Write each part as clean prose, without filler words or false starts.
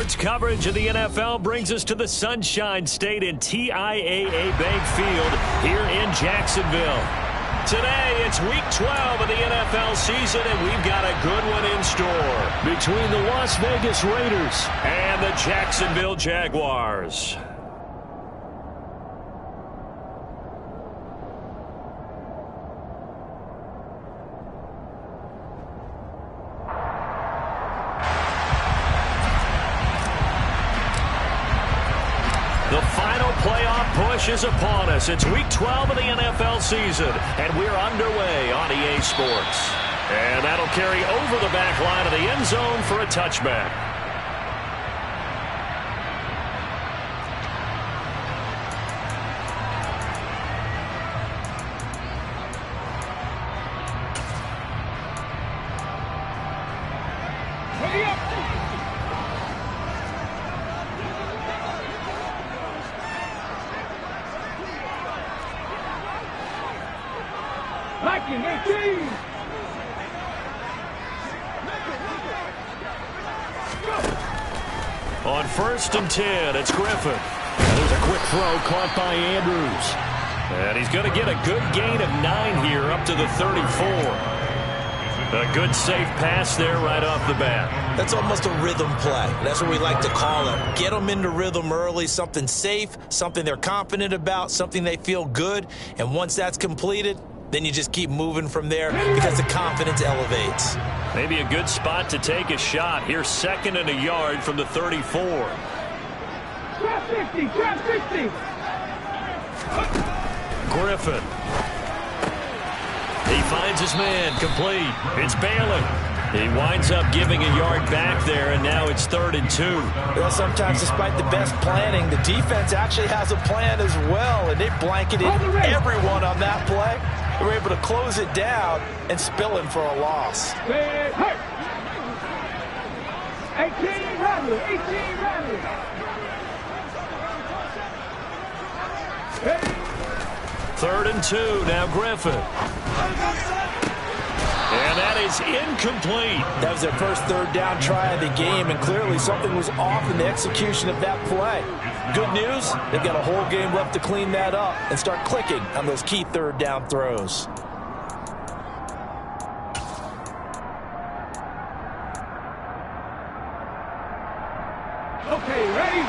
Sports coverage of the NFL brings us to the Sunshine State in TIAA Bank Field here in Jacksonville. Today, it's Week 12 of the NFL season, and we've got a good one in store between the Las Vegas Raiders and the Jacksonville Jaguars. The final playoff push is upon us. It's Week 12 of the NFL season, and we're underway on EA Sports. And that'll carry over the back line of the end zone for a touchback. On 1st and 10, it's Griffin. And there's a quick throw caught by Andrews. And he's going to get a good gain of 9 here up to the 34. A good safe pass there right off the bat. That's almost a rhythm play. That's what we like to call it. Get them into rhythm early, something safe, something they're confident about, something they feel good. And once that's completed, then you just keep moving from there because the confidence elevates. Maybe a good spot to take a shot. Here's 2nd and a yard from the 34. Trap 50, trap 50. Griffin. He finds his man, complete. It's Bailey. He winds up giving a yard back there, and now it's 3rd and 2. Well, sometimes despite the best planning, the defense actually has a plan as well, and they blanketed everyone on that play. They were able to close it down and spill him for a loss. 18 Rattler, 18 Rattler. 3rd and 2, now Griffin. And that is incomplete. That was their first 3rd down try of the game, and clearly something was off in the execution of that play. Good news, they've got a whole game left to clean that up and start clicking on those key 3rd down throws. Okay, ready?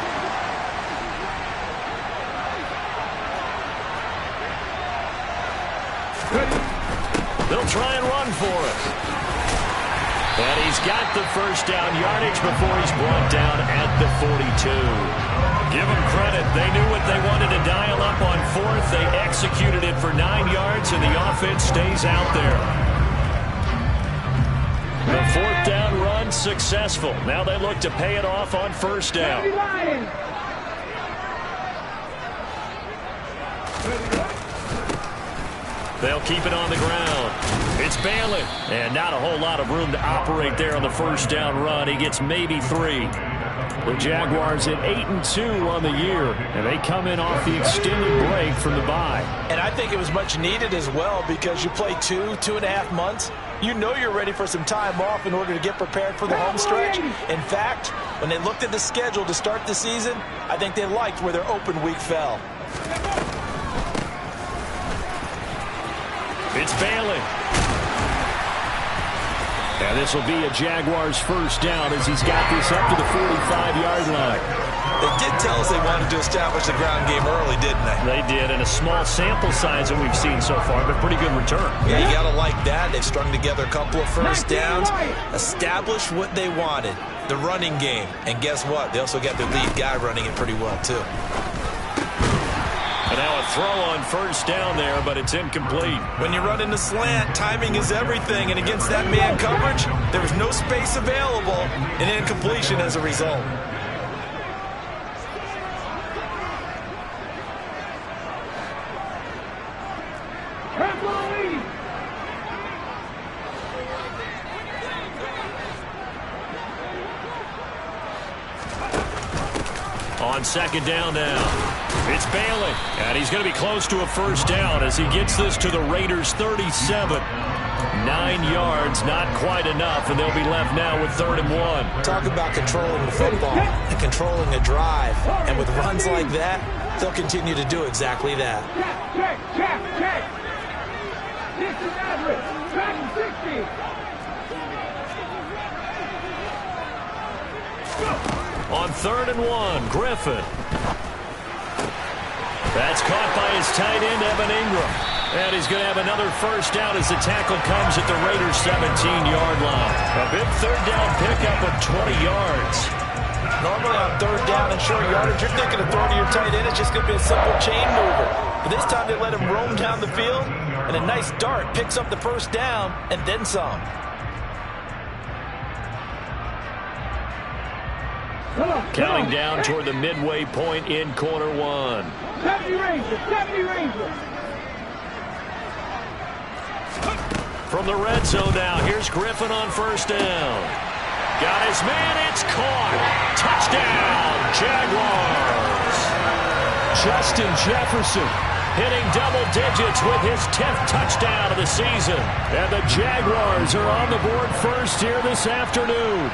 They'll try and run for it. And he's got the first down yardage before he's brought down at the 42. Give them credit. They knew what they wanted to dial up on 4th. They executed it for 9 yards, and the offense stays out there. The 4th down run successful. Now they look to pay it off on 1st down. They'll keep it on the ground. It's Bailey. And not a whole lot of room to operate there on the 1st down run. He gets maybe 3. The Jaguars at 8-2 on the year, and they come in off the extended break from the bye. And I think it was much needed as well because you play 2.5 months. You know you're ready for some time off in order to get prepared for the home stretch. In fact, when they looked at the schedule to start the season, I think they liked where their open week fell. It's Bailey. And this will be a Jaguars 1st down as he's got this up to the 45-yard line. They did tell us they wanted to establish the ground game early, didn't they? They did, and a small sample size that we've seen so far, but pretty good return. Yeah, you got to like that. They've strung together a couple of 1st downs, established what they wanted, the running game. And guess what? They also got their lead guy running it pretty well, too. And now a throw on 1st down there, but it's incomplete. When you run in the slant, timing is everything. And against that man coverage, there was no space available, and incompletion as a result. On 2nd down now, it's Bailey. And he's going to be close to a 1st down as he gets this to the Raiders' 37. 9 yards, not quite enough, and they'll be left now with 3rd and 1. Talk about controlling the football and controlling a drive. And with runs like that, they'll continue to do exactly that. Check. This is Everett. Back to 60. On 3rd and 1, Griffin. That's caught by his tight end, Evan Ingram. And he's going to have another first down as the tackle comes at the Raiders' 17-yard line. A big 3rd down pickup of 20 yards. Normally on 3rd down and short yardage, you're thinking of throwing to your tight end. It's just going to be a simple chain mover. But this time they let him roam down the field, and a nice dart picks up the first down and then some. Counting down toward the midway point in quarter 1. 70 Rangers. From the red zone now, here's Griffin on first down. Got his man, it's caught. Touchdown, Jaguars. Justin Jefferson hitting double digits with his 10th touchdown of the season. And the Jaguars are on the board first here this afternoon.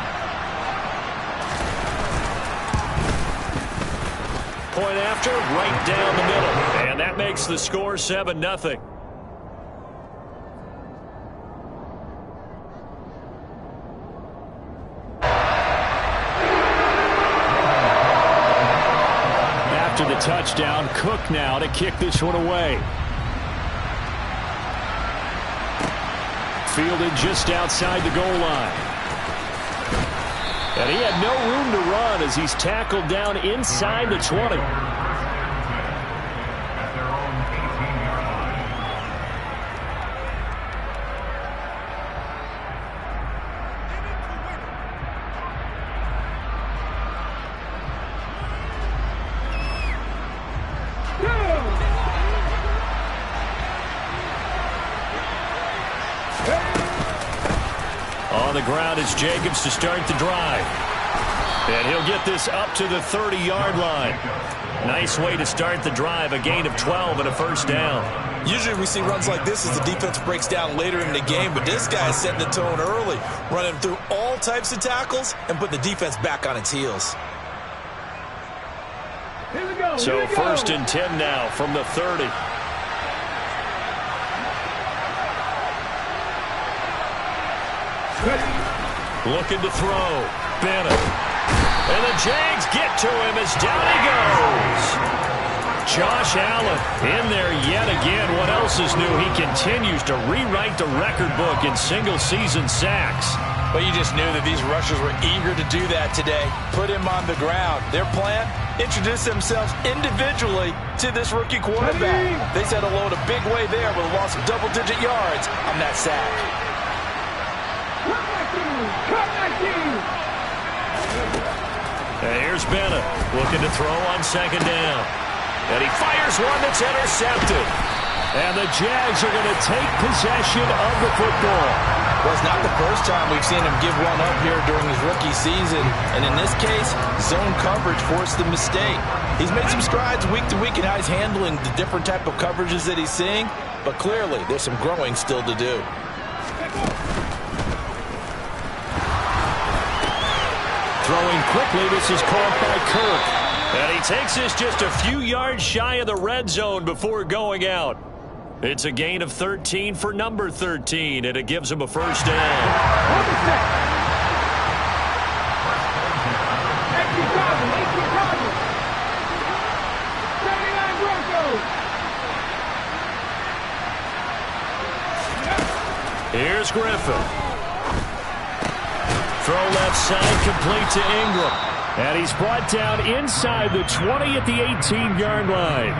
Point after, right down the middle. And that makes the score 7-0. After the touchdown, Cook now to kick this one away. Fielded just outside the goal line. And he had no room to run as he's tackled down inside the 20. On the ground is Jacobs to start the drive. And he'll get this up to the 30-yard line. Nice way to start the drive, a gain of 12 and a first down. Usually we see runs like this as the defense breaks down later in the game, but this guy is setting the tone early, running through all types of tackles and putting the defense back on its heels. So 1st and 10 now from the 30. Looking to throw. Bennett. And the Jags get to him as down he goes. Josh Allen in there yet again. What else is new? He continues to rewrite the record book in single-season sacks. But you just knew that these rushers were eager to do that today. Put him on the ground. Their plan? Introduce themselves individually to this rookie quarterback. They set a load a big way there with a loss of double-digit yards on that sack. And here's Bennett looking to throw on 2nd down. And he fires one that's intercepted. And the Jags are going to take possession of the football. Well, it's not the first time we've seen him give one up here during his rookie season. And in this case, zone coverage forced the mistake. He's made some strides week to week in how he's handling the different type of coverages that he's seeing. But clearly, there's some growing still to do. Throwing quickly, this is caught by Kirk. And he takes this just a few yards shy of the red zone before going out. It's a gain of 13 for number 13, and it gives him a first down. Here's Griffin. Throw left side, complete to Ingram. And he's brought down inside the 20 at the 18-yard line.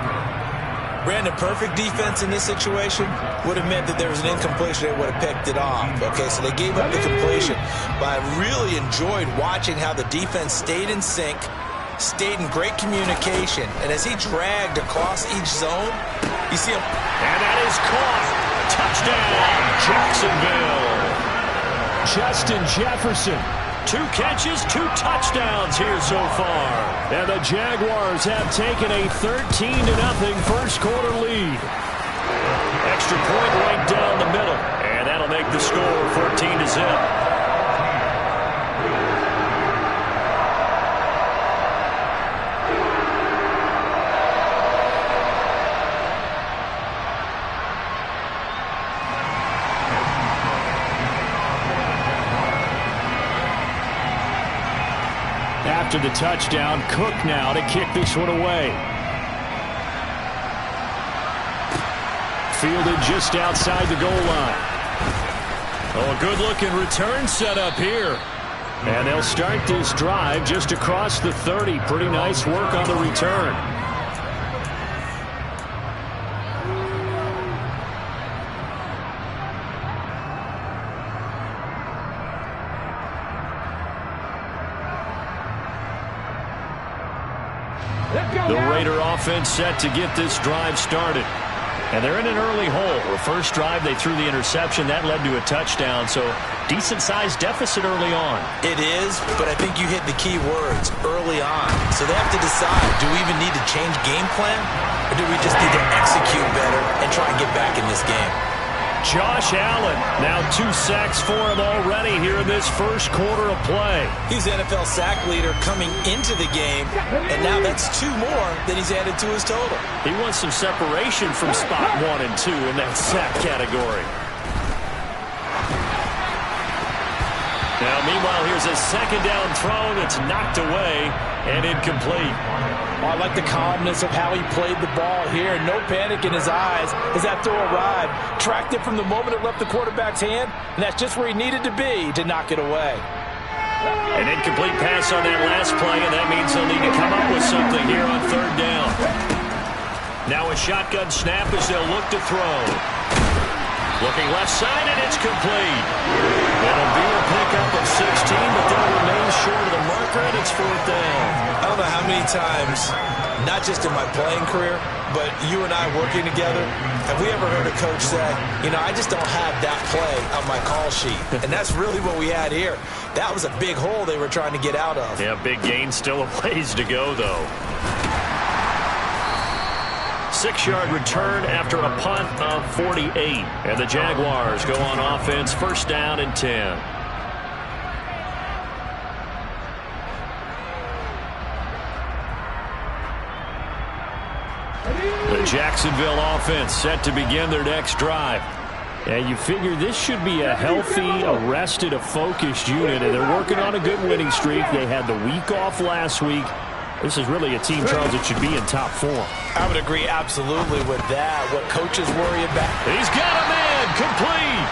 Brandon, perfect defense in this situation would have meant that there was an incompletion. They would have picked it off. Okay, so they gave up the completion. But I really enjoyed watching how the defense stayed in sync, stayed in great communication. And as he dragged across each zone, you see him. And that is caught. Touchdown, Jacksonville. Justin Jefferson. 2 catches, 2 touchdowns here so far. And the Jaguars have taken a 13-0 first quarter lead. Extra point right down the middle. And that'll make zip. After the touchdown, Cook now to kick this one away. Fielded just outside the goal line. Oh, a good-looking return set up here. And they'll start this drive just across the 30. Pretty nice work on the return. The Raider offense set to get this drive started. And they're in an early hole. The first drive, they threw the interception. That led to a touchdown, so decent-sized deficit early on. It is, but I think you hit the key words, early on. So they have to decide, do we even need to change game plan, or do we just need to execute better and try and get back in this game? Josh Allen, now 2 sacks for him already here in this first quarter of play. He's the NFL sack leader coming into the game, and now that's 2 more that he's added to his total. He wants some separation from spot 1 and 2 in that sack category. Now, meanwhile, here's a second down throw that's knocked away and incomplete. Oh, I like the calmness of how he played the ball here. No panic in his eyes as that throw arrived. Tracked it from the moment it left the quarterback's hand, and that's just where he needed to be to knock it away. An incomplete pass on that last play, and that means they'll need to come up with something here on third down. Now a shotgun snap as they'll look to throw. Looking left side, and it's complete. It'll be a pickup of 16, but they'll remain short of the marker, and it's fourth down. I don't know how many times, not just in my playing career, but you and I working together, have we ever heard a coach say, you know, I just don't have that play on my call sheet. And that's really what we had here. That was a big hole they were trying to get out of. Yeah, big gain, still a ways to go, though. 6-yard return after a punt of 48. And the Jaguars go on offense, first down and 10. The Jacksonville offense set to begin their next drive. And you figure this should be a healthy, a focused unit. And they're working on a good winning streak. They had the week off last week. This is really a team, Charles, that should be in top form. I would agree absolutely with that. What coaches worry about. He's got a man, complete.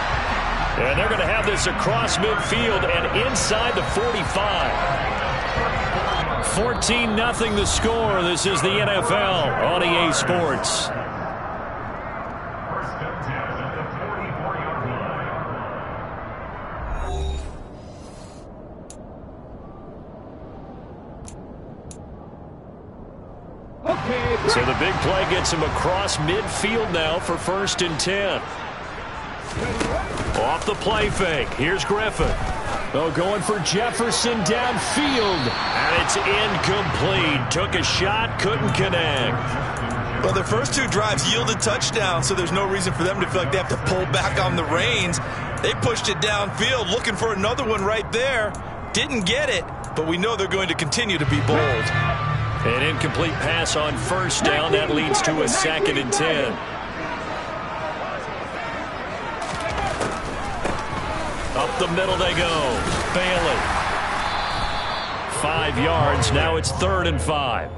And they're going to have this across midfield and inside the 45. 14-0 the score. This is the NFL on EA Sports. So the big play gets him across midfield now for first and 10. Off the play fake. Here's Griffin. Oh, going for Jefferson downfield. And it's incomplete. Took a shot, couldn't connect. Well, their first 2 drives yielded touchdowns, so there's no reason for them to feel like they have to pull back on the reins. They pushed it downfield, looking for another one right there. Didn't get it, but we know they're going to continue to be bold. An incomplete pass on first down. That leads to a second and 10. Up the middle they go. Bailey. 5 yards. Now it's 3rd and 5.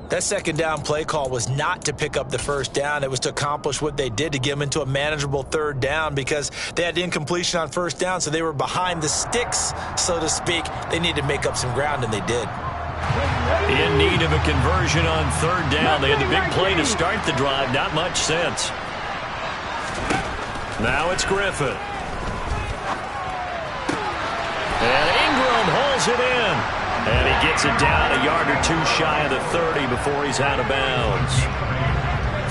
That second down play call was not to pick up the first down. It was to accomplish what they did to get them into a manageable 3rd down because they had incompletion on first down, so they were behind the sticks, so to speak. They needed to make up some ground, and they did. In need of a conversion on 3rd down. They had the big play to start the drive. Not much sense. Now it's Griffin. And Ingram holds it in. And he gets it down a yard or 2 shy of the 30 before he's out of bounds.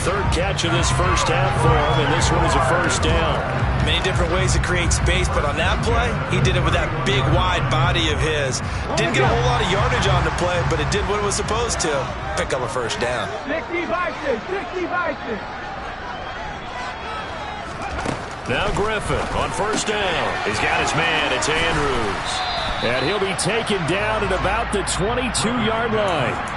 3rd catch of this first half for him, and this one is a first down. Many different ways to create space, but on that play, he did it with that big, wide body of his. Didn't get a whole lot of yardage on the play, but it did what it was supposed to. Pick up a first down. 60 Vikings, 60 Vikings. Now Griffin on first down. He's got his man. It's Andrews. And he'll be taken down at about the 22-yard line.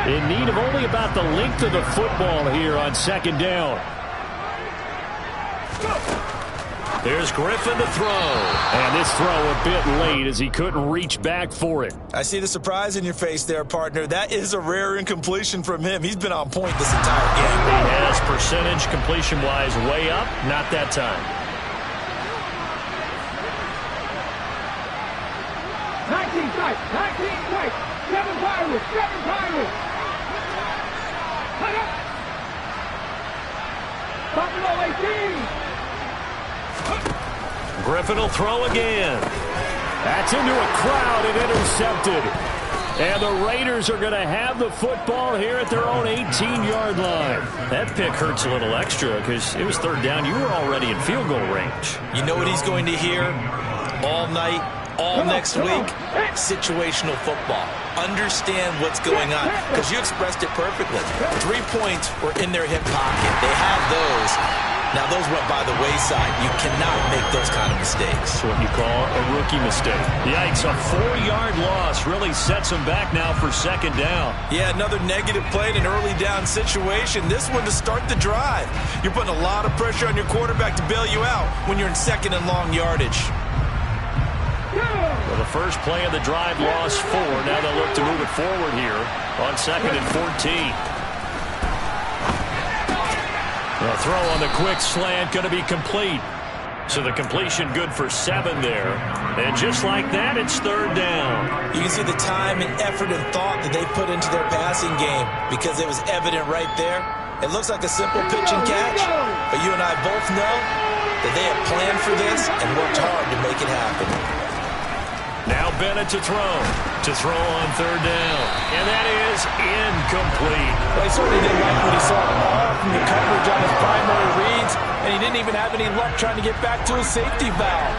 In need of only about the length of the football here on second down. There's Griffin to throw. And this throw a bit late as he couldn't reach back for it. I see the surprise in your face there, partner. That is a rare incompletion from him. He's been on point this entire game. He has percentage completion-wise way up. Not that time. 19 strikes, 19 strikes, 7 pirates, 7 pirates. Cut up. Buffalo 18. Griffin will throw again. That's into a crowd and intercepted. And the Raiders are going to have the football here at their own 18-yard line. That pick hurts a little extra because it was third down. You were already in field goal range. You know what he's going to hear all night, all next week? Situational football. Understand what's going on because you expressed it perfectly. 3 points were in their hip pocket. They have those. Now, those went by the wayside. You cannot make those kind of mistakes. That's what you call a rookie mistake. Yikes, a 4-yard loss really sets them back now for second down. Yeah, another negative play in an early down situation. This one to start the drive. You're putting a lot of pressure on your quarterback to bail you out when you're in second and long yardage. Well, the first play of the drive lost 4. Now they'll look to move it forward here on second and 14. The throw on the quick slant going to be complete. So the completion good for 7 there. And just like that, it's third down. You can see the time and effort and thought that they put into their passing game because it was evident right there. It looks like a simple pitch and catch, but you and I both know that they have planned for this and worked hard to make it happen. Now Bennett to throw on third down. And that is incomplete. Well, he certainly didn't like what he saw all from the coverage on his primary reads, and he didn't even have any luck trying to get back to his safety valve.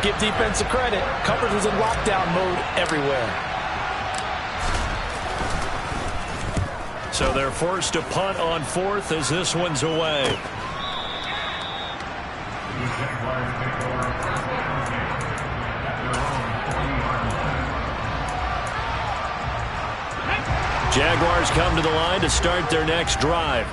Give defensive credit. Coverage was in lockdown mode everywhere. So they're forced to punt on fourth as this one's away. Jaguars come to the line to start their next drive.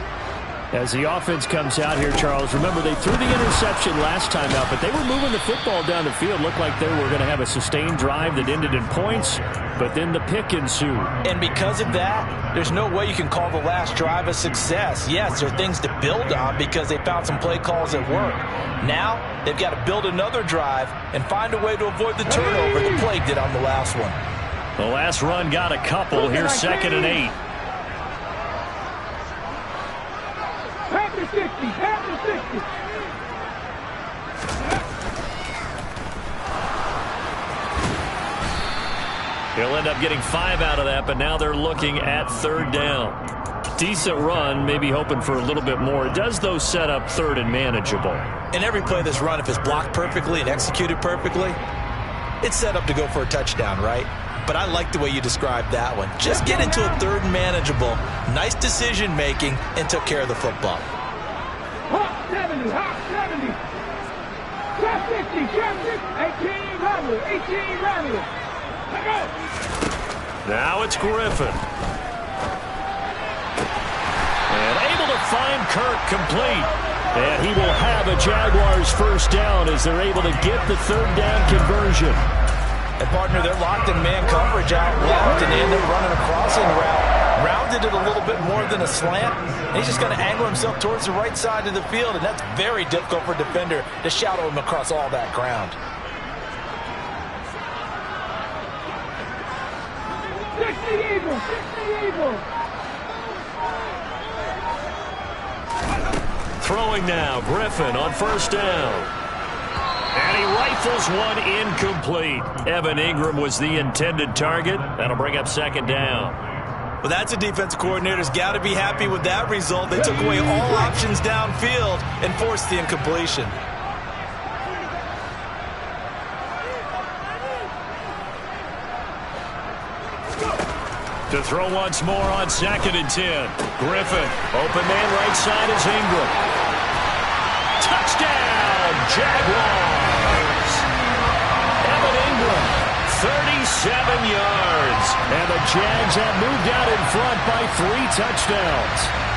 As the offense comes out here, Charles, remember they threw the interception last time out, but they were moving the football down the field. Looked like they were going to have a sustained drive that ended in points, but then the pick ensued. And because of that, there's no way you can call the last drive a success. Yes, there are things to build on because they found some play calls that work. Now, they've got to build another drive and find a way to avoid the turnover the plague did on the last one. The last run got a couple. Here's second and 8. Panther 60, Panther 60. He'll end up getting 5 out of that, but now they're looking at third down. Decent run, maybe hoping for a little bit more. It does, though, set up third and manageable. In every play this run, if it's blocked perfectly and executed perfectly, it's set up to go for a touchdown, right? But I like the way you described that one. Just get into a third and manageable, nice decision-making, and took care of the football. Hawk 70, Hawk 70. Trap 50, Trap 50. 18 Robert, 18 Robert. Let go. Now it's Griffin. And able to find Kirk complete. And he will have a Jaguars first down as they're able to get the third down conversion. And, partner, they're locked in man coverage out left, and they end up running a crossing route. Rounded it a little bit more than a slant. And he's just going to angle himself towards the right side of the field, and that's very difficult for a defender to shadow him across all that ground. 60 Eagles, 60 Eagles. Throwing now, Griffin on first down. And he rifles one incomplete. Evan Ingram was the intended target. That'll bring up second down. Well, that's a defensive coordinator's got to be happy with that result. They took away all options downfield and forced the incompletion. To throw once more on 2nd and 10. Griffin. Open man right side is Ingram. Touchdown, Jaguars. Evan Ingram, 37 yards. And the Jags have moved out in front by 3 touchdowns.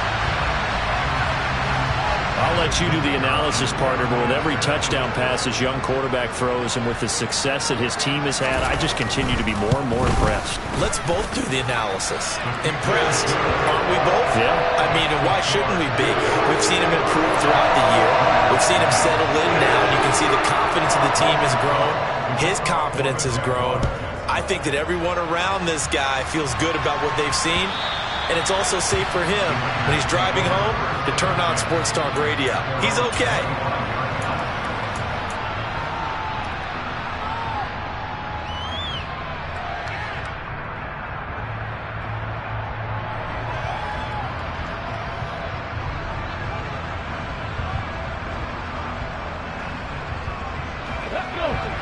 I'll let you do the analysis, partner, but with every touchdown pass this young quarterback throws and with the success that his team has had, I just continue to be more and more impressed. Let's both do the analysis. Impressed, aren't we both? Yeah. I mean, and why shouldn't we be? We've seen him improve throughout the year. We've seen him settle in now, and you can see the confidence of the team has grown. His confidence has grown. I think that everyone around this guy feels good about what they've seen. And it's also safe for him when he's driving home to turn on Sports Talk Radio. He's okay.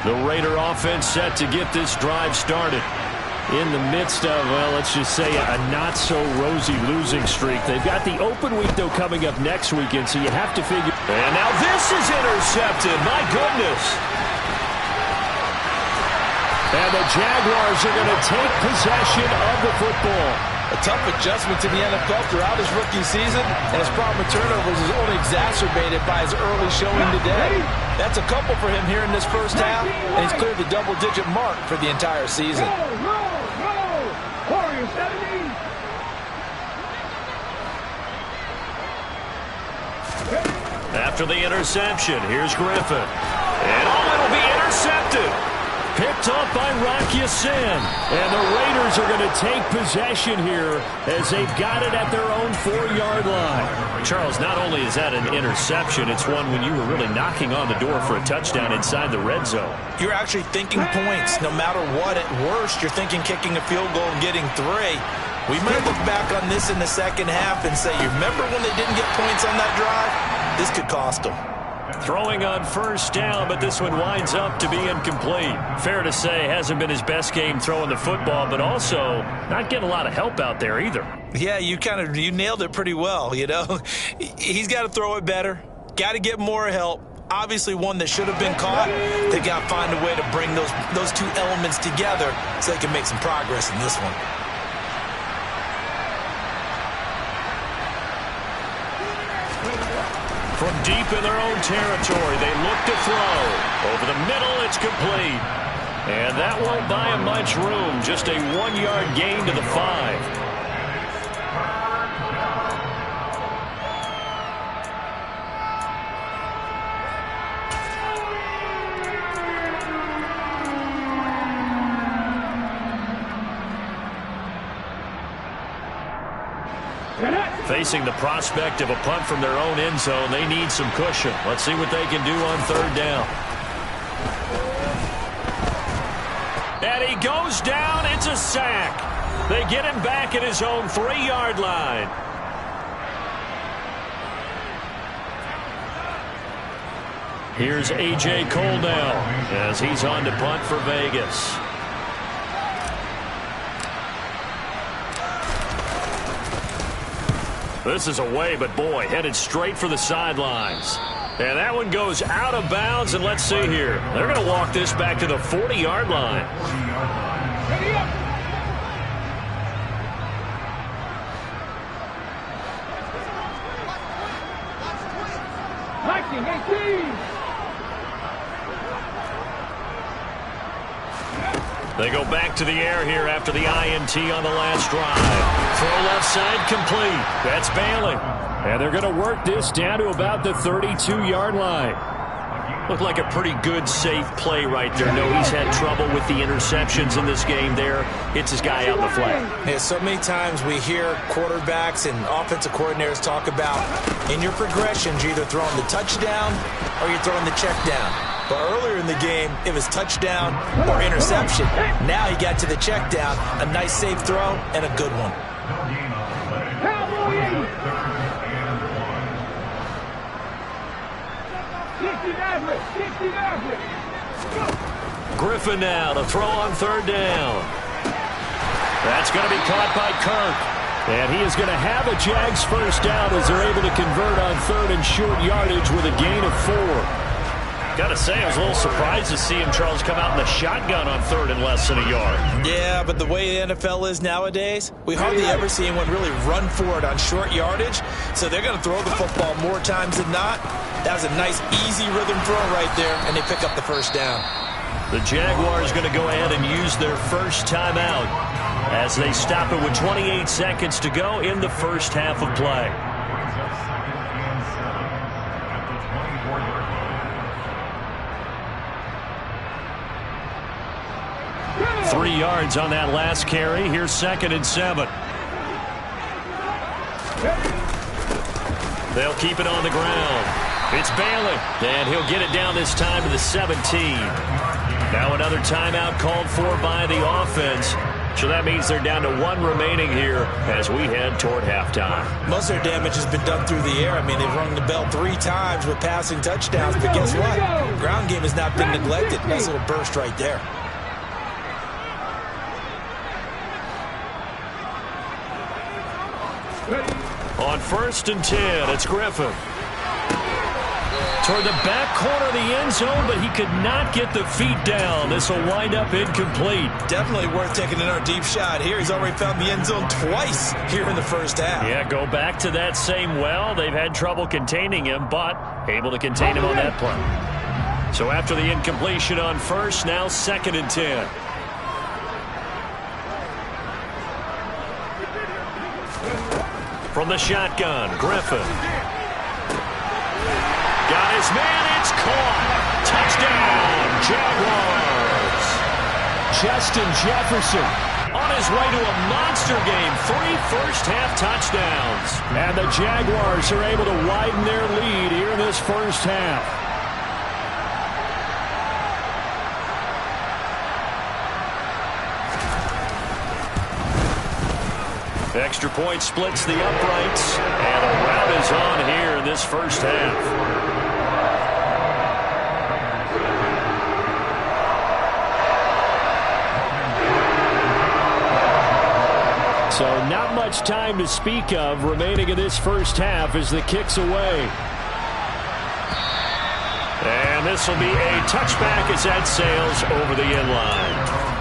The Raider offense set to get this drive started. In the midst of, well, let's just say a not-so-rosy losing streak. They've got the open week, though, coming up next weekend, so you have to figure. And now this is intercepted. My goodness. And the Jaguars are going to take possession of the football. A tough adjustment to the NFL throughout his rookie season, and his problem with turnovers is only exacerbated by his early showing today. That's a couple for him here in this first half, and he's cleared the double-digit mark for the entire season. After the interception, here's Griffin. And it'll be intercepted. Picked up by Rock Ya-Sin. And the Raiders are going to take possession here as they've got it at their own 4-yard line. Charles, not only is that an interception, it's one when you were really knocking on the door for a touchdown inside the red zone. You're actually thinking points. No matter what, at worst, you're thinking kicking a field goal and getting 3. We might look back on this in the second half and say, you remember when they didn't get points on that drive? This could cost them. Throwing on first down, but this one winds up to be incomplete. Fair to say, hasn't been his best game throwing the football, but also not getting a lot of help out there either. Yeah, you nailed it pretty well, you know. He's got to throw it better. Got to get more help. Obviously one that should have been caught. They got to find a way to bring those two elements together so they can make some progress in this one. From deep in their own territory, they look to throw. Over the middle, it's complete. And that won't buy him much room. Just a 1-yard gain to the 5. Facing the prospect of a punt from their own end zone, they need some cushion. Let's see what they can do on 3rd down. And he goes down. It's a sack. They get him back at his own 3-yard line. Here's A.J. Coldell as he's on to punt for Vegas. This is away, but boy, headed straight for the sidelines. And that one goes out of bounds, and let's see here. They're going to walk this back to the 40-yard line. Ready up. Lightning, 18. They go back to the air here after the INT on the last drive. Throw left side complete. That's Bailey. And they're going to work this down to about the 32-yard line. Looked like a pretty good, safe play right there. No, he's had trouble with the interceptions in this game there. Hits his guy out the flat. Yeah, so many times we hear quarterbacks and offensive coordinators talk about in your progressions, you're either throwing the touchdown or you're throwing the check down. But earlier in the game, it was touchdown or interception. Now he got to the check down, a nice safe throw, and a good one. Griffin now to throw on 3rd down. That's going to be caught by Kirk. And he is going to have a Jags first down as they're able to convert on third and short yardage with a gain of 4. Got to say, I was a little surprised to see him, Charles, come out in the shotgun on third and less than a yard. Yeah, but the way the NFL is nowadays, we hardly ever see anyone really run for it on short yardage. So they're going to throw the football more times than not. That was a nice, easy rhythm throw right there, and they pick up the first down. The Jaguars going to go ahead and use their first timeout as they stop it with 28 seconds to go in the first half of play. Three yards on that last carry. Here's 2nd and 7. They'll keep it on the ground. It's Bailey, and he'll get it down this time to the 17. Now another timeout called for by the offense. So that means they're down to 1 remaining here as we head toward halftime. Most of their damage has been done through the air. I mean, they've rung the bell 3 times with passing touchdowns. But guess what? Ground game has not been neglected. Nice little burst right there. On 1st and 10, it's Griffin. Toward the back corner of the end zone, but he could not get the feet down. This will wind up incomplete. Definitely worth taking another deep shot here. He's already found the end zone twice here in the first half. Yeah, go back to that same well. They've had trouble containing him, but able to contain him on that play. So after the incompletion on 1st, now 2nd and 10. From the shotgun, Griffin. Got his man, it's caught. Touchdown, Jaguars. Justin Jefferson on his way to a monster game. 3 first-half touchdowns. And the Jaguars are able to widen their lead here in this first half. Extra point splits the uprights, and a rout is on here in this first half. So not much time to speak of remaining in this first half as the kick's away. And this will be a touchback as that sails over the end line.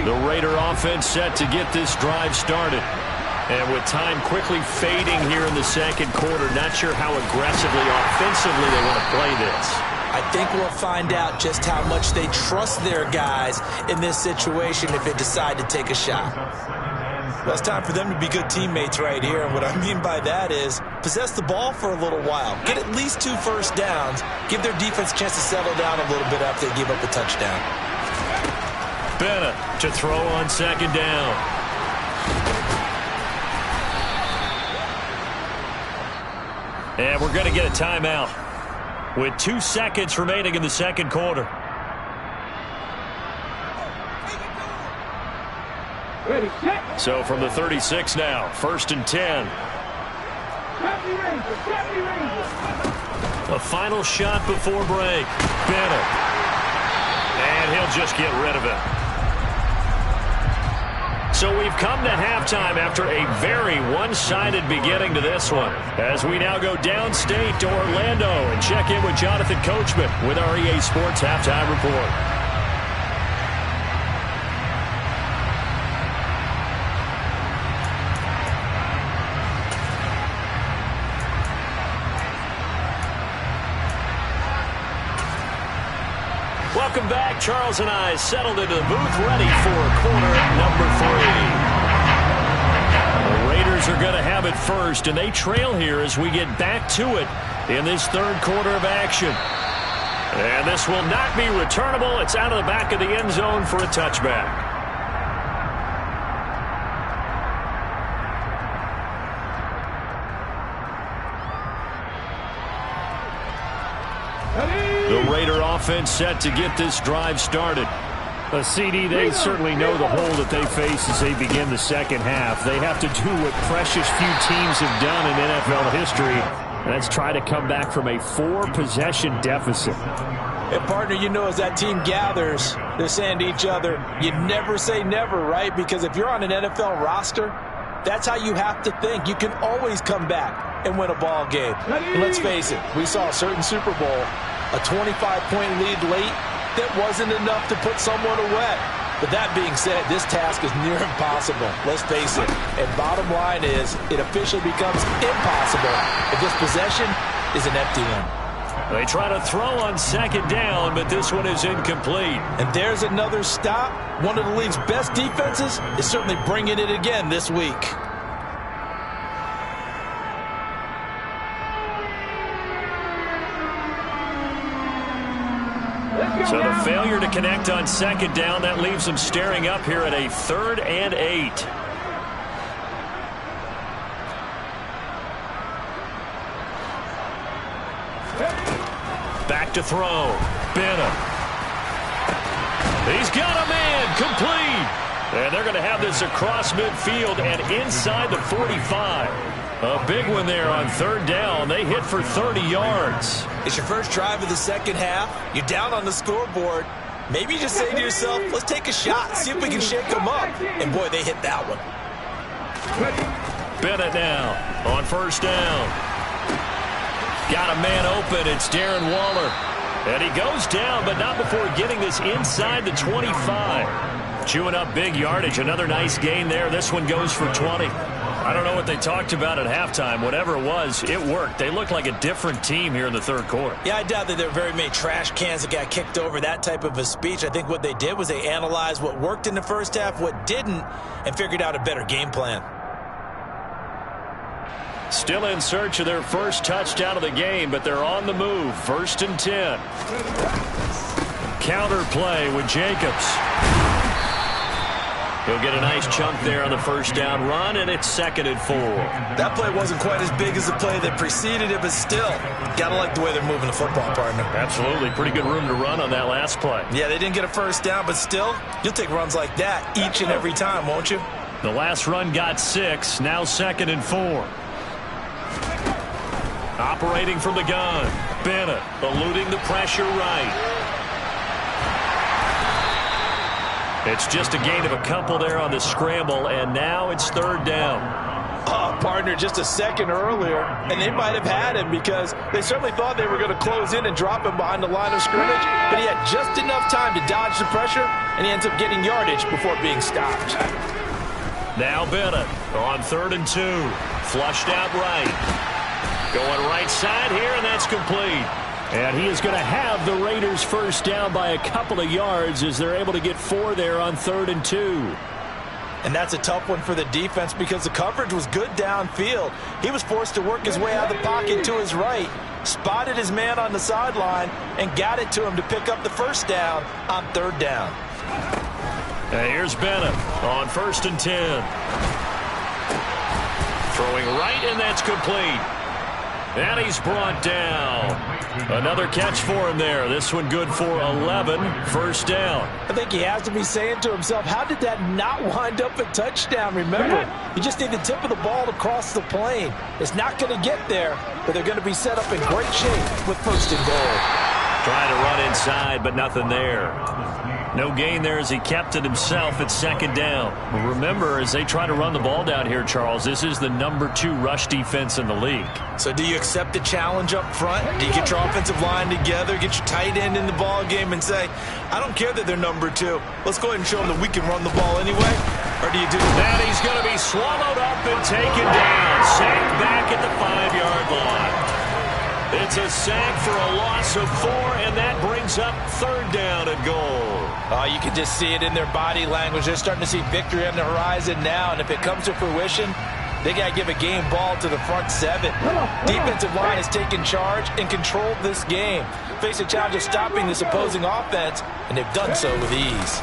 The Raider offense set to get this drive started. And with time quickly fading here in the second quarter, not sure how aggressively, offensively they want to play this. I think we'll find out just how much they trust their guys in this situation if they decide to take a shot. Well, it's time for them to be good teammates right here. And what I mean by that is possess the ball for a little while. Get at least 2 first downs. Give their defense a chance to settle down a little bit after they give up a touchdown. Bennett to throw on 2nd down. And we're going to get a timeout with 2 seconds remaining in the second quarter. So from the 36 now, 1st and 10. A final shot before break. Bennett. And he'll just get rid of it. So we've come to halftime after a very one-sided beginning to this one. As we now go downstate to Orlando and check in with Jonathan Coachman with our EA Sports Halftime Report. Welcome back. Charles and I settled into the booth ready for quarter number 3. The Raiders are going to have it first, and they trail here as we get back to it in this third quarter of action. And this will not be returnable. It's out of the back of the end zone for a touchback. The Raider offense set to get this drive started. A CD, they certainly know the hole that they face as they begin the second half. They have to do what precious few teams have done in NFL history, and that's try to come back from a 4-possession deficit. And, partner, you know, as that team gathers, they're saying to each other, you never say never, right? Because if you're on an NFL roster, that's how you have to think. You can always come back and win a ball game. And let's face it, we saw a certain Super Bowl, a 25-point lead late, that wasn't enough to put someone away. But that being said, this task is near impossible. Let's face it. And bottom line is, it officially becomes impossible if this possession is an empty one. They try to throw on second down, but this one is incomplete. And there's another stop. One of the league's best defenses is certainly bringing it again this week. So the failure to connect on second down, that leaves them staring up here at a 3rd and 8. Back to throw. Bennett. He's got a man. Complete. And they're going to have this across midfield and inside the 45. A big one there on 3rd down. They hit for 30 yards. It's your first drive of the second half. You're down on the scoreboard. Maybe you just say to yourself, let's take a shot, see if we can shake them up. And, boy, they hit that one. Bennett now on 1st down. Got a man open. It's Darren Waller. And he goes down, but not before getting this inside the 25. Chewing up big yardage. Another nice gain there. This one goes for 20. I don't know what they talked about at halftime. Whatever it was, it worked. They look like a different team here in the 3rd quarter. Yeah, I doubt that there were very many trash cans that got kicked over, that type of a speech. I think what they did was they analyzed what worked in the first half, what didn't, and figured out a better game plan. Still in search of their first touchdown of the game, but they're on the move. 1st and 10. Counter play with Jacobs. He'll get a nice chunk there on the 1st down run, and it's 2nd and 4. That play wasn't quite as big as the play that preceded it, but still, gotta like the way they're moving the football, partner. Absolutely. Pretty good room to run on that last play. Yeah, they didn't get a 1st down, but still, you'll take runs like that each and every time, won't you? The last run got 6, now 2nd and 4. Operating from the gun. Bennett eluding the pressure right. It's just a gain of a couple there on the scramble, and now it's 3rd down. Partner, just a second earlier, and they might have had him because they certainly thought they were going to close in and drop him behind the line of scrimmage, but he had just enough time to dodge the pressure, and he ends up getting yardage before being stopped. Now Bennett on 3rd and 2. Flushed out right. Going right side here, and that's complete. And he is going to have the Raiders' 1st down by a couple of yards as they're able to get 4 there on 3rd and 2. And that's a tough one for the defense because the coverage was good downfield. He was forced to work his way out of the pocket to his right, spotted his man on the sideline, and got it to him to pick up the 1st down on 3rd down. And here's Bennett on 1st and 10. Throwing right, and that's complete. And he's brought down. Another catch for him there. This one good for 11. 1st down. I think he has to be saying to himself, how did that not wind up a touchdown? Remember, you just need the tip of the ball to cross the plane. It's not going to get there, but they're going to be set up in great shape with 1st and goal. Trying to run inside, but nothing there. No gain there as he kept it himself at 2nd down. Remember, as they try to run the ball down here, Charles, this is the number 2 rush defense in the league. So do you accept the challenge up front? Do you get your offensive line together, get your tight end in the ball game and say, I don't care that they're number 2. Let's go ahead and show them that we can run the ball anyway? Or do you do that? He's going to be swallowed up and taken down. Sacked back at the 5-yard line. It's a sack for a loss of 4, and that brings up 3rd down and goal. You can just see it in their body language. They're starting to see victory on the horizon now, and if it comes to fruition, they got to give a game ball to the front 7. Defensive line has taken charge and controlled this game. Face a challenge of stopping this opposing offense, and they've done so with ease.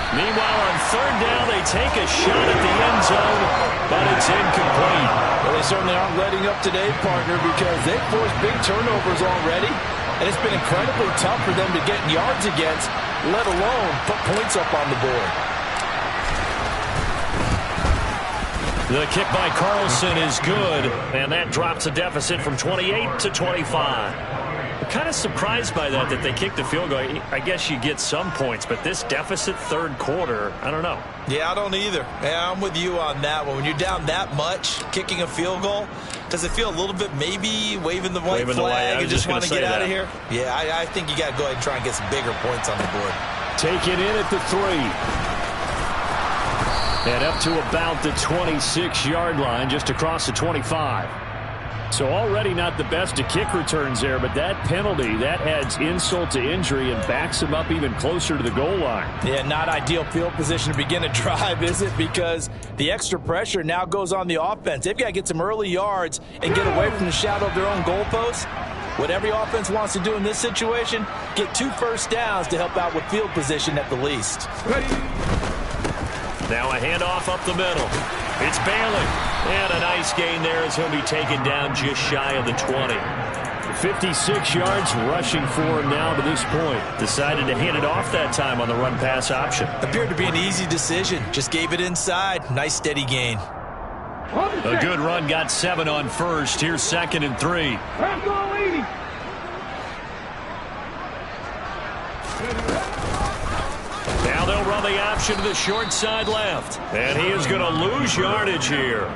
Meanwhile, on 3rd down, they take a shot at the end zone, but it's incomplete. Well, they certainly aren't letting up today, partner, because they've forced big turnovers already. And it's been incredibly tough for them to get yards against, let alone put points up on the board. The kick by Carlson is good, and that drops a deficit from 28 to 25. I'm kind of surprised by that they kicked the field goal. I guess you get some points, but this deficit third quarter, I don't know. Yeah, I don't either. Yeah, I'm with you on that one. When you're down that much, kicking a field goal, does it feel a little bit maybe waving the white flag and just want to get out of here? Yeah, I think you got to go ahead and try and get some bigger points on the board. Take it in at the 3. And up to about the 26-yard line, just across the 25. So already not the best of kick returns there, but that penalty, that adds insult to injury and backs him up even closer to the goal line. Yeah, not ideal field position to begin a drive, is it? Because the extra pressure now goes on the offense. They've got to get some early yards and get away from the shadow of their own goalposts. What every offense wants to do in this situation, get 2 first downs to help out with field position at the least. Now a handoff up the middle. It's Bailey. And a nice gain there as he'll be taken down just shy of the 20. 56 yards rushing for him now to this point. Decided to hand it off that time on the run-pass option. Appeared to be an easy decision. Just gave it inside. Nice steady gain. A good run, got 7 on first. Here's 2nd and 3. Now they'll run the option to the short side left. And he is going to lose yardage here.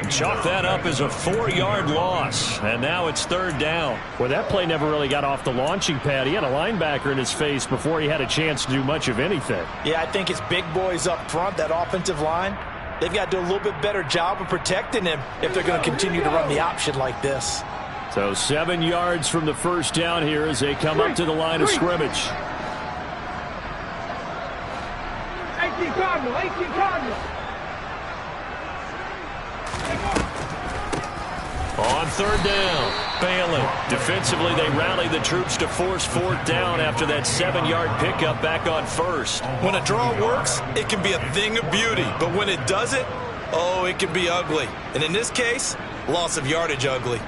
Chalk that up as a 4-yard loss. And now it's 3rd down. Well, that play never really got off the launching pad. He had a linebacker in his face before he had a chance to do much of anything. Yeah, I think it's big boys up front, that offensive line. They've got to do a little bit better job of protecting him if they're going to continue to run the option like this. So 7 yards from the first down here as they come up to the line of scrimmage. 18 Cardinal. On 3rd down, Bailey. Defensively, they rally the troops to force 4th down after that 7-yard pickup back on 1st. When a draw works, it can be a thing of beauty. But when it doesn't, oh, it can be ugly. And in this case, loss of yardage ugly.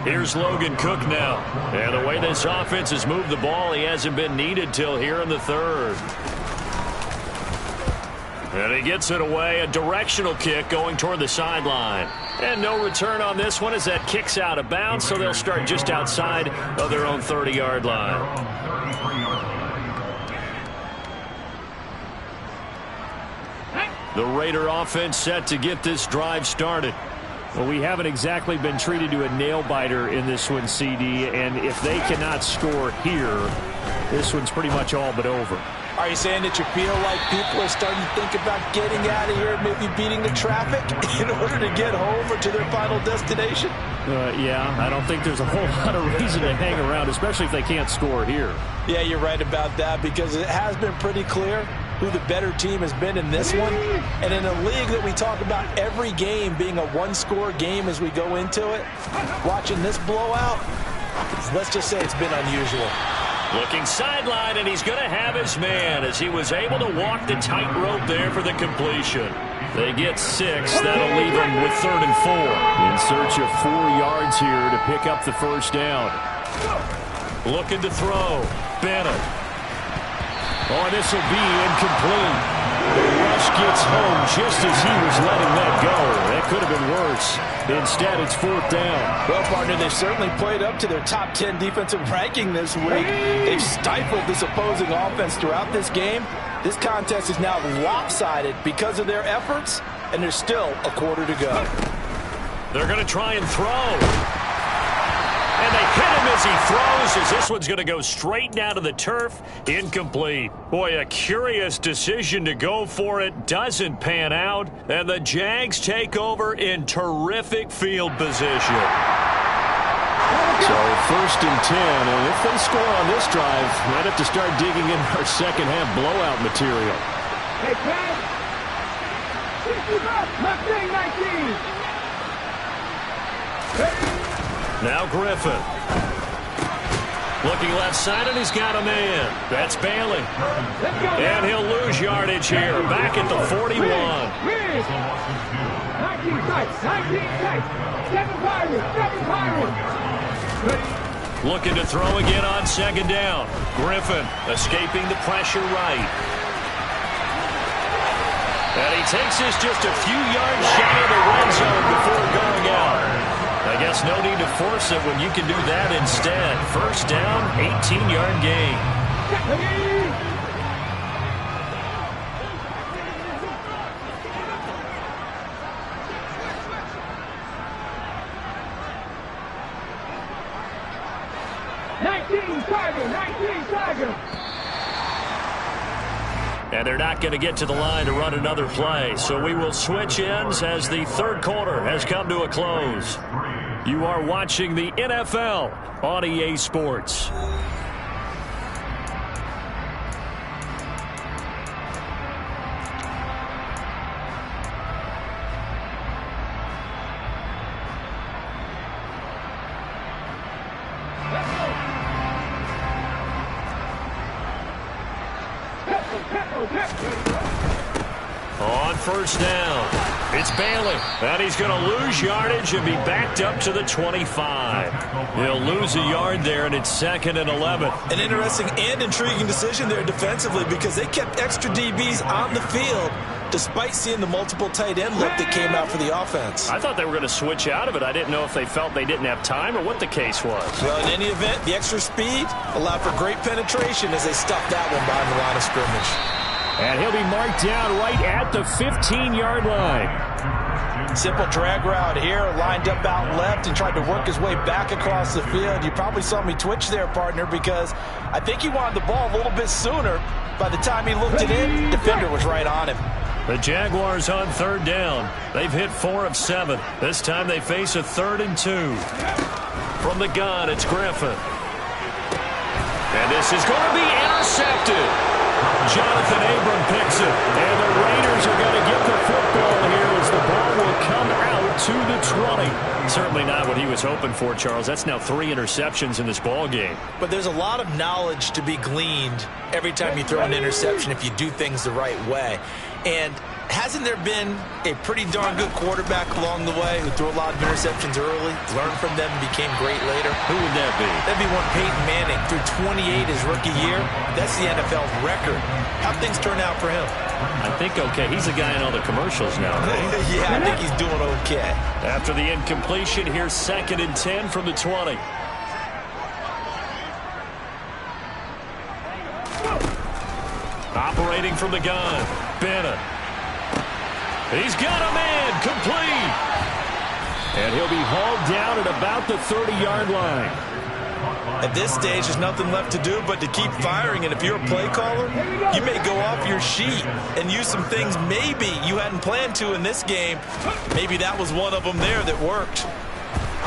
Here's Logan Cook now. And the way this offense has moved the ball, he hasn't been needed till here in the 3rd. And he gets it away, a directional kick going toward the sideline. And no return on this one as that kicks out of bounds, so they'll start just outside of their own 30-yard line. The Raider offense set to get this drive started. Well, we haven't exactly been treated to a nail-biter in this one, CD, and if they cannot score here, this one's pretty much all but over. Are you saying that you feel like people are starting to think about getting out of here, maybe beating the traffic in order to get home or to their final destination? Yeah, I don't think there's a whole lot of reason to hang around, especially if they can't score here. Yeah, you're right about that because it has been pretty clear who the better team has been in this one. And in a league that we talk about every game being a one-score game as we go into it, watching this blowout, let's just say it's been unusual. Looking sideline, and he's going to have his man as he was able to walk the tightrope there for the completion. They get 6. That'll leave them with 3rd and 4. In search of 4 yards here to pick up the first down. Looking to throw. Bennett. Oh, this will be incomplete. The rush gets home just as he was letting that go. That could have been worse. Instead, it's 4th down. Well, partner, they've certainly played up to their top 10 defensive ranking this week. They've stifled this opposing offense throughout this game. This contest is now lopsided because of their efforts, and there's still a quarter to go. They're going to try and throw. And they hit him as he throws, as this one's going to go straight down to the turf. Incomplete. Boy, a curious decision to go for it. Doesn't pan out. And the Jags take over in terrific field position. So 1st and 10. And if they score on this drive, might have to start digging in our second-half blowout material. Hey, Pat. 60 19. Now Griffin. Looking left side, and he's got a man. That's Bailey. And he'll lose yardage here. Back at the 41. 19 tights. 19 tights. 7 Pirates. Looking to throw again on second down. Griffin escaping the pressure right. And he takes this just a few yards shy of the red zone before going out. I guess no need to force it when you can do that instead. First down, 18-yard gain. 19 Tiger. And they're not going to get to the line to run another play. So we will switch ends as the third quarter has come to a close. You are watching the NFL on EA Sports. On first down, it's Bailey, and he's going to lose yardage and be backed up to the 25. He'll lose a yard there, and it's 2nd and 11. An interesting and intriguing decision there defensively because they kept extra DBs on the field despite seeing the multiple tight end look that came out for the offense. I thought they were going to switch out of it. I didn't know if they felt they didn't have time or what the case was. Well, in any event, the extra speed allowed for great penetration as they stuffed that one behind the line of scrimmage. And he'll be marked down right at the 15-yard line. Simple drag route here, lined up out left and tried to work his way back across the field. You probably saw me twitch there, partner, because I think he wanted the ball a little bit sooner. By the time he looked it in, defender was right on him. The Jaguars on third down. They've hit 4 of 7. This time they face a 3rd and 2. From the gun, it's Griffin. And this is going to be intercepted. Jonathan Abram picks it. And the Raiders are going to get the football here as the ball will come out to the 20. Certainly not what he was hoping for, Charles. That's now 3 interceptions in this ball game. But there's a lot of knowledge to be gleaned every time you throw an interception if you do things the right way. And hasn't there been a pretty darn good quarterback along the way who threw a lot of interceptions early, learned from them, and became great later? Who would that be? That'd be one Peyton Manning. Threw 28 his rookie year. That's the NFL record. How'd things turn out for him? I think okay. He's the guy in all the commercials now, right? Yeah, I think he's doing okay. After the incompletion, here's 2nd and 10 from the 20. Operating from the gun, Bennett. He's got a man, complete. And he'll be hauled down at about the 30-yard line. At this stage, there's nothing left to do but to keep firing. And if you're a play caller, you may go off your sheet and use some things maybe you hadn't planned to in this game. Maybe that was one of them there that worked.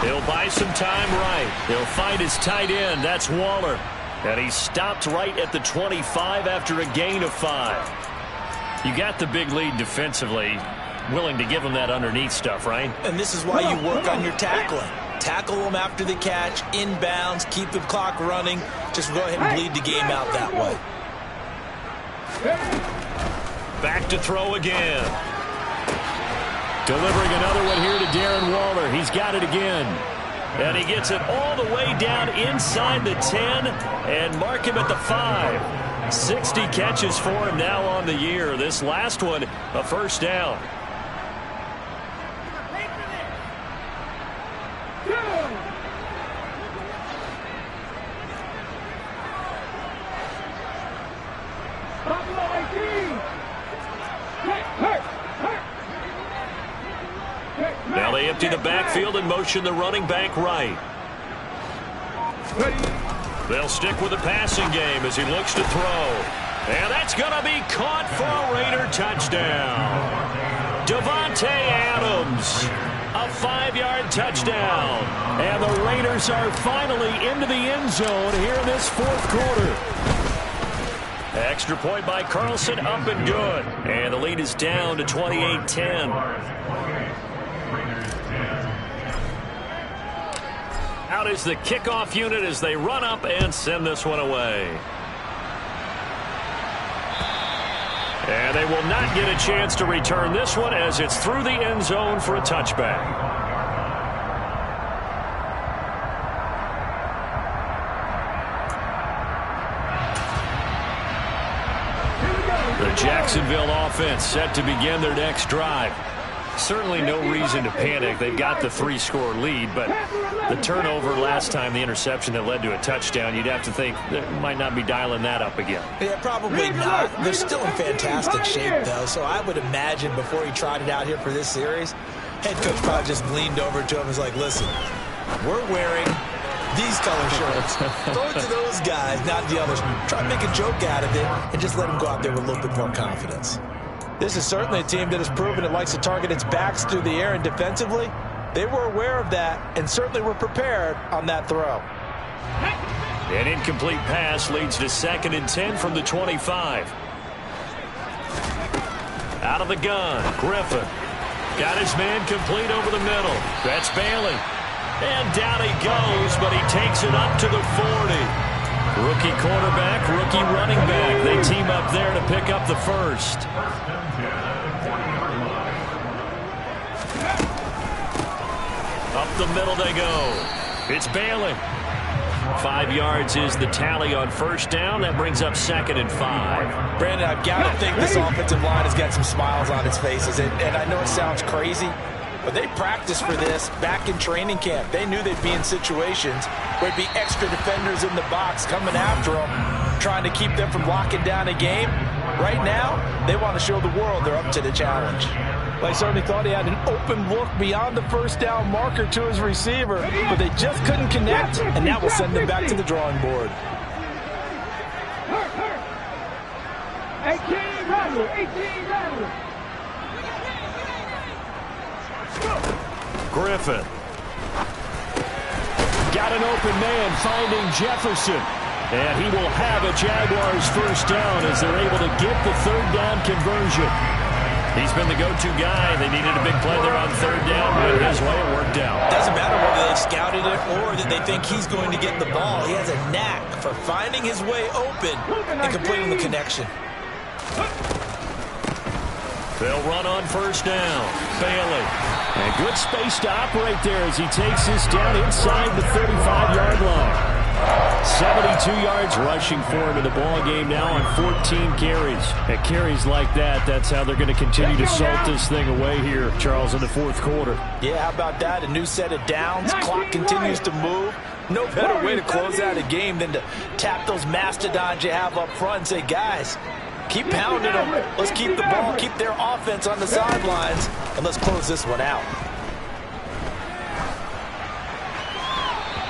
He'll buy some time right. He'll find his tight end. That's Waller. And he stopped right at the 25 after a gain of 5. You got the big lead defensively. Willing to give him that underneath stuff, right? And this is why you work on your tackling. Tackle them after the catch, inbounds, keep the clock running. Just go ahead and bleed the game out that way. Back to throw again. Delivering another one here to Darren Waller. He's got it again. And he gets it all the way down inside the 10 and mark him at the 5. 60 catches for him now on the year. This last one, a first down. Now they empty the backfield and motion the running back right. They'll stick with the passing game as he looks to throw. And that's going to be caught for a Raider touchdown. Davante Adams, a 5-yard touchdown. And the Raiders are finally into the end zone here in this fourth quarter. Extra point by Carlson, up and good. And the lead is down to 28-10. Out is the kickoff unit as they run up and send this one away. And they will not get a chance to return this one as it's through the end zone for a touchback. The Jacksonville offense set to begin their next drive. Certainly no reason to panic. They've got the 3-score lead, but the turnover last time, the interception that led to a touchdown, you'd have to think they might not be dialing that up again. Yeah, probably not. They're still in fantastic shape, though, so I would imagine before he trotted out here for this series, head coach probably just leaned over to him and was like, listen, we're wearing these color shirts. Throw it to those guys, not the others. Try to make a joke out of it and just let them go out there with a little bit more confidence. This is certainly a team that has proven it likes to target its backs through the air, and defensively, they were aware of that and certainly were prepared on that throw. An incomplete pass leads to 2nd and 10 from the 25. Out of the gun, Griffin. Got his man complete over the middle. That's Bailey. And down he goes, but he takes it up to the 40. Rookie quarterback, rookie running back. They team up there to pick up the first. Up the middle they go. It's Bailey. 5 yards is the tally on first down. That brings up 2nd and 5. Brandon, I've got to think this offensive line has got some smiles on its faces. And I know it sounds crazy, but they practiced for this back in training camp. They knew they'd be in situations where it'd be extra defenders in the box coming after them, trying to keep them from locking down a game. Right now, they want to show the world they're up to the challenge. Well, I certainly thought he had an open look beyond the first down marker to his receiver, but they just couldn't connect, and that will send them back to the drawing board. 18 Rattler, 18 Rattler. Griffin. Got an open man finding Jefferson. And he will have a Jaguars first down as they're able to get the 3rd down conversion. He's been the go-to guy. They needed a big play there on 3rd down, but his way it worked out. Doesn't matter whether they've scouted it or that they think he's going to get the ball. He has a knack for finding his way open and completing the connection. They'll run on first down. Bailey. And good space to operate there as he takes this down inside the 35-yard line. 72 yards rushing for him in the ball game now on 14 carries. At carries like that, that's how they're going to continue to salt this thing away here, Charles, in the 4th quarter. Yeah, how about that? A new set of downs. Clock continues to move. No better way to close out a game than to tap those mastodons you have up front and say, guys, keep pounding them. Let's keep the ball, keep their offense on the sidelines, and let's close this one out.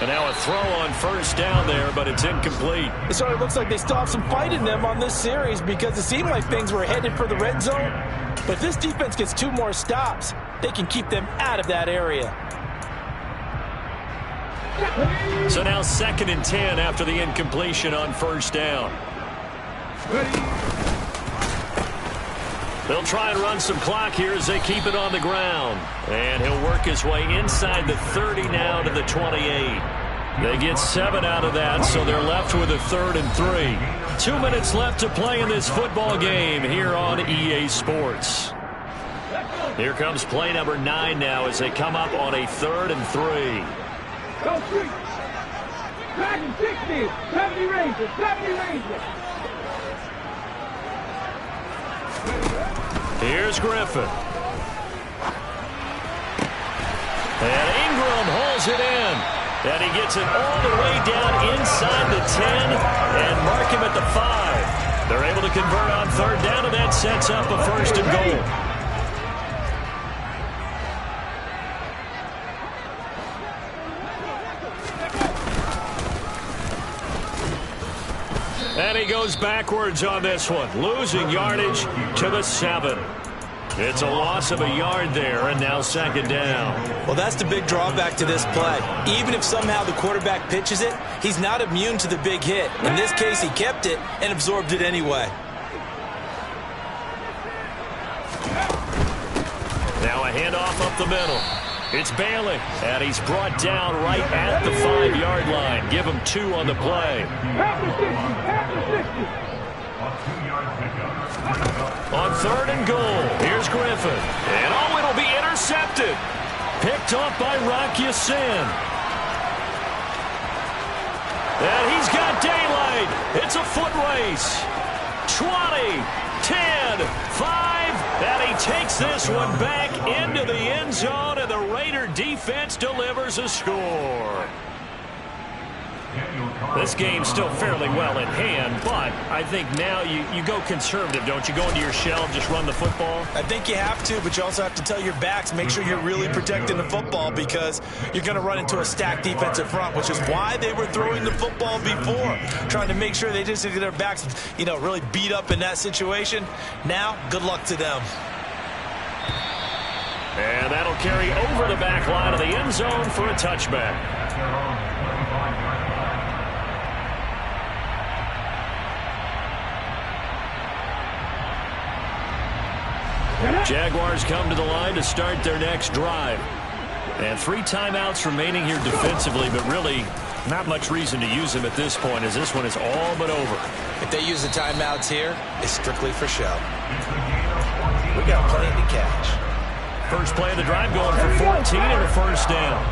And now a throw on first down there, but it's incomplete. It sort of looks like they still have some fight in them on this series because it seemed like things were headed for the red zone. But if this defense gets 2 more stops, they can keep them out of that area. So now 2nd and 10 after the incompletion on first down. They'll try and run some clock here as they keep it on the ground. And he'll work his way inside the 30 now to the 28. They get 7 out of that, so they're left with a 3rd and 3. 2 minutes left to play in this football game here on EA Sports. Here comes play number 9 now as they come up on a 3rd and 3. Go street. 60, 70 Rangers, 70 Rangers. Here's Griffin. And Ingram holds it in. And he gets it all the way down inside the 10 and mark him at the 5. They're able to convert on 3rd down, and that sets up a 1st and goal. And he goes backwards on this one, losing yardage to the 7. It's a loss of a yard there, and now 2nd down. Well, that's the big drawback to this play. Even if somehow the quarterback pitches it, he's not immune to the big hit. In this case, he kept it and absorbed it anyway. Now a handoff up the middle. It's Bailey, and he's brought down right at the 5-yard line. Give him 2 on the play. On 3rd and goal, here's Griffin. And oh, it'll be intercepted. Picked off by Rock Ya-Sin. And he's got daylight. It's a foot race. 20, 10, 5, and he takes this one back into the end zone, and the Raider defense delivers a score. This game's still fairly well in hand, but I think now you go conservative, don't you? Go into your shell and just run the football? I think you have to, but you also have to tell your backs, make sure you're really protecting the football because you're going to run into a stacked defensive front, which is why they were throwing the football before, trying to make sure they just get their backs, really beat up in that situation. Now, good luck to them. And that'll carry over the back line of the end zone for a touchback. Jaguars come to the line to start their next drive. And 3 timeouts remaining here defensively, but really not much reason to use them at this point as this one is all but over. If they use the timeouts here, it's strictly for show. We got plenty to catch. First play of the drive going for 14 and a first down.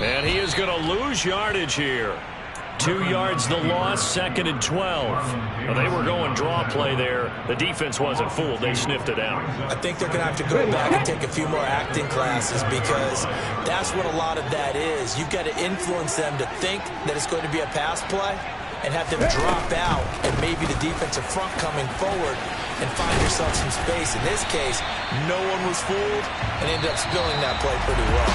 And he is going to lose yardage here. 2 yards the loss, 2nd and 12. Well, they were going draw play there. The defense wasn't fooled. They sniffed it out. I think they're going to have to go back and take a few more acting classes because that's what a lot of that is. You've got to influence them to think that it's going to be a pass play and have them drop out and maybe the defensive front coming forward and find yourself some space. In this case, no one was fooled and ended up spilling that play pretty well.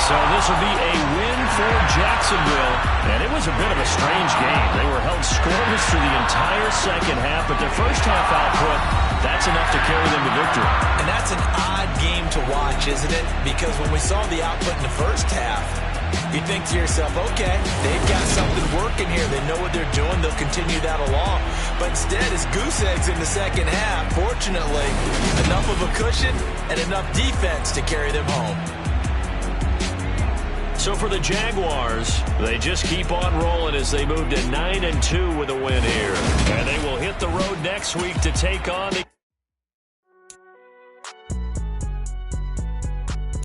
So this will be a win for Jacksonville, and it was a bit of a strange game. They were held scoreless through the entire second half, but their first half output, that's enough to carry them to victory. And that's an odd game to watch, isn't it? Because when we saw the output in the first half, you think to yourself, okay, they've got something working here. They know what they're doing. They'll continue that along. But instead, it's goose eggs in the second half. Fortunately, enough of a cushion and enough defense to carry them home. So for the Jaguars, they just keep on rolling as they move to 9-2 with a win here. And they will hit the road next week to take on the